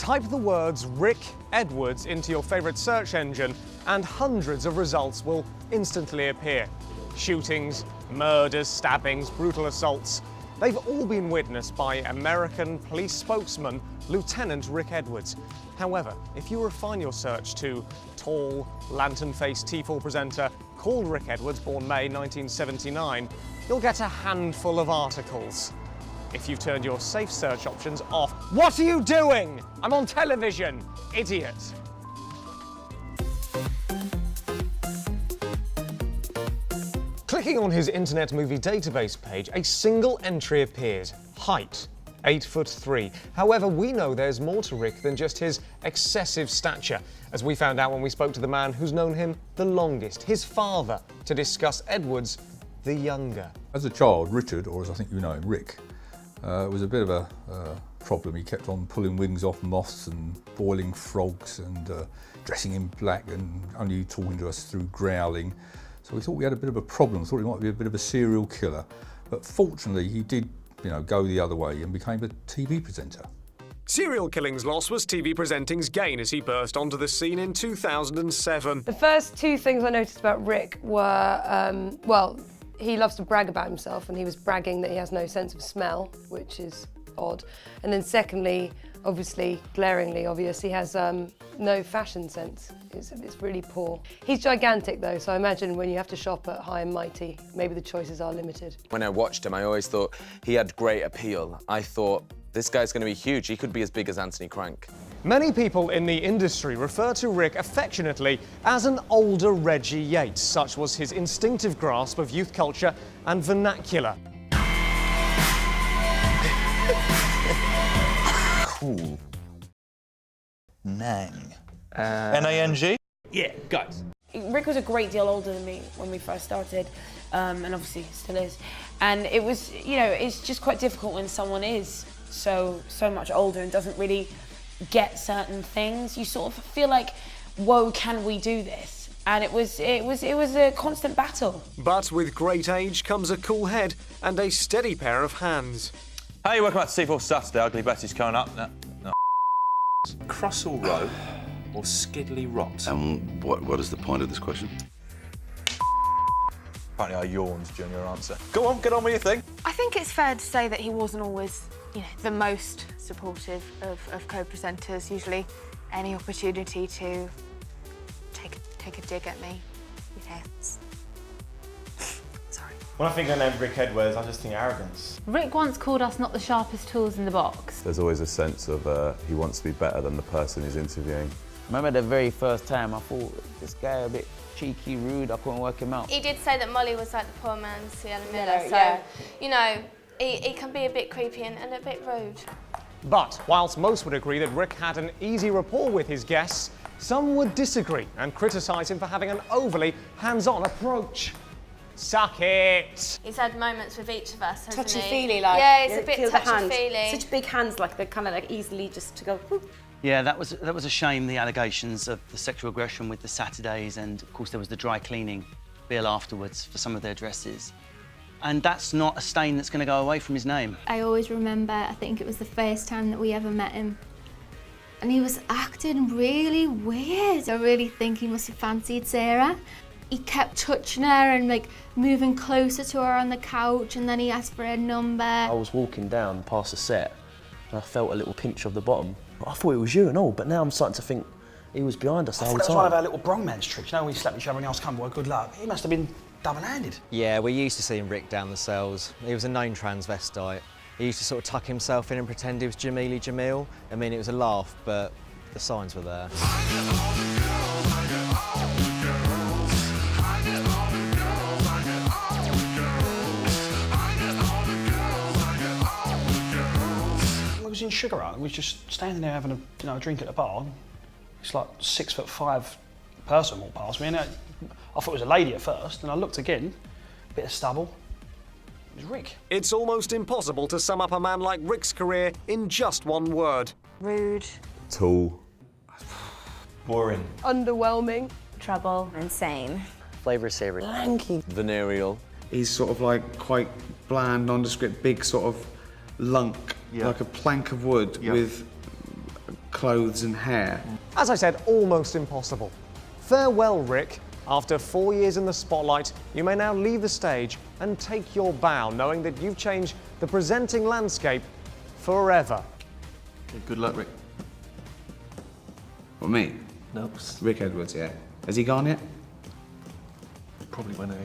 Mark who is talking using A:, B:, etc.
A: Type the words Rick Edwards into your favourite search engine and hundreds of results will instantly appear. Shootings, murders, stabbings, brutal assaults. They've all been witnessed by American police spokesman Lieutenant Rick Edwards. However, if you refine your search to tall, lantern-faced T4 presenter called Rick Edwards, born May 1979, you'll get a handful of articles. If you've turned your safe search options off, what are you doing? I'm on television, idiot. Clicking on his Internet Movie Database page, a single entry appears. Height, 8'3". However, we know there's more to Rick than just his excessive stature, as we found out when we spoke to the man who's known him the longest, his father, to discuss Edwards the younger.
B: As a child, Richard, or as I think you know him, Rick, was a bit of a problem. He kept on pulling wings off moths and boiling frogs and dressing in black and only talking to us through growling. So we thought we had a bit of a problem, thought he might be a bit of a serial killer. But fortunately, he did, go the other way and became a TV presenter.
A: Serial killing's loss was TV presenting's gain as he burst onto the scene in 2007.
C: The first two things I noticed about Rick were, well, he loves to brag about himself, and he was bragging that he has no sense of smell, which is odd. And then secondly, obviously, glaringly obvious, he has no fashion sense. It's really poor. He's gigantic though, so I imagine when you have to shop at High and Mighty, maybe the choices are limited.
D: When I watched him, I always thought he had great appeal. I thought, this guy's going to be huge. He could be as big as Anthony Crank.
A: Many people in the industry refer to Rick affectionately as an older Reggie Yates. Such was his instinctive grasp of youth culture and vernacular.
E: Cool. Nang. N-A-N-G?
F: Yeah, guys.
G: Rick was a great deal older than me when we first started, and obviously still is. And it was, it's just quite difficult when someone is so much older and doesn't really get certain things. You sort of feel like, whoa, can we do this? And it was a constant battle.
A: But with great age comes a cool head and a steady pair of hands.
F: Hey, welcome back to C4 Saturday. Ugly Betty's coming up. No. Crossall Road or Skidley Rot?
H: What is the point of this question?
F: Apparently I yawned during your answer. Go on, get on with your thing.
I: I think it's fair to say that he wasn't always, the most supportive of co-presenters. Usually any opportunity to take a dig at me, sorry.
J: When I think of the name Rick Edwards, I just think arrogance.
K: Rick once called us not the sharpest tools in the box.
L: There's always a sense of he wants to be better than the person he's interviewing.
M: I remember the very first time I thought, this guy a bit cheeky, rude, I couldn't work him out.
N: He did say that Molly was like the poor man's Sienna Miller, so, he can be a bit creepy and a bit rude.
A: But whilst most would agree that Rick had an easy rapport with his guests, some would disagree and criticise him for having an overly hands-on approach. Suck it!
N: He's had moments with each of us, hasn't he?
C: Touchy-feely, like.
N: Yeah, it's a bit touchy-feely.
C: Such big hands, like they're kind of like easily just to go. Whoop.
O: Yeah, that was a shame, the allegations of the sexual aggression with the Saturdays, and of course there was the dry cleaning bill afterwards for some of their dresses. And that's not a stain that's going to go away from his name.
K: I always remember, I think it was the first time that we ever met him, and he was acting really weird. I really think he must have fancied Sarah. He kept touching her and like moving closer to her on the couch, and then he asked for her number.
P: I was walking down past the set and I felt a little pinch of the bottom. I thought it was you and all, but now I'm starting to think he was behind us the whole time.
F: That was one of our little bromance tricks. We slap each other and else come, well, good luck. He must have been double-handed.
Q: Yeah, we're used to seeing Rick down the cells. He was a known transvestite. He used to sort of tuck himself in and pretend he was Jamili Jamil. I mean, it was a laugh, but the signs were there.
F: I was in Sugar Hut and we was just standing there having a drink at the bar. It's like 6'5" person walked past me, and I thought it was a lady at first, and I looked again, bit of stubble. It was Rick.
A: It's almost impossible to sum up a man like Rick's career in just one word.
I: Rude.
L: Tall.
J: Boring.
C: Underwhelming.
I: Trouble. Insane.
M: Flavour savoury.
D: Lanky. Venereal.
R: He's sort of like quite bland, nondescript, big sort of lunk, like a plank of wood with clothes and hair.
A: As I said, almost impossible. Farewell, Rick. After 4 years in the spotlight, you may now leave the stage and take your bow, knowing that you've changed the presenting landscape forever.
R: Okay, good luck, Rick. What, me?
S: Nope.
R: Rick Edwards, yeah. Has he gone yet?
S: Probably went out.